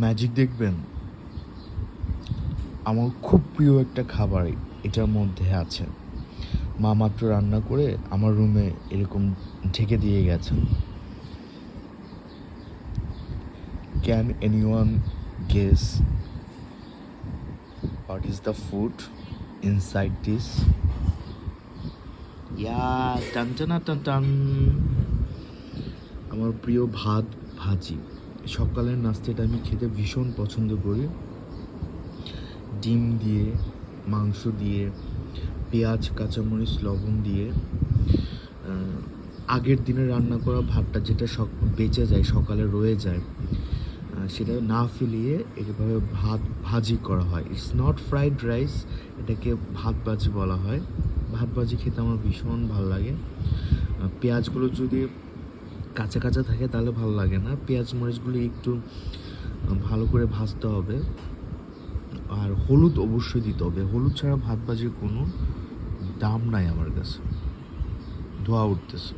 Magic দেখবেন, আমার খুব প্রিয় একটা খাবার এটার মধ্যে আছে। মা মাত্র রান্না করে আমার রুমে এরকম ঢেকে দিয়ে গেছেন। Can anyone guess what is the food inside this? Yeah, টান টানা টান টান। আমার প্রিয় ভাত ভাজি। সকালের নাস্তাটা আমি খেতে ভীষণ পছন্দ করি। ডিম দিয়ে, মাংস দিয়ে, পেঁয়াজ, কাঁচামরিচ, লবণ দিয়ে আগের দিনে রান্না করা ভাতটা যেটা বেঁচে যায়, সকালে রয়ে যায়, সেটা না ফেলিয়ে এভাবে ভাত ভাজি করা হয়। ইটস নট ফ্রাইড রাইস, এটাকে ভাত ভাজি বলা হয়। ভাত ভাজি খেতে আমার ভীষণ ভালো লাগে। পেঁয়াজগুলো যদি কাঁচা কাঁচা থাকে তাহলে ভালো লাগে না, পেঁয়াজ মরিচগুলো একটু ভালো করে ভাজতে হবে। আর হলুদ অবশ্যই দিতে হবে, হলুদ ছাড়া ভাত ভাজির কোনো দাম নাই আমার কাছে। ধোয়া উঠতেছে।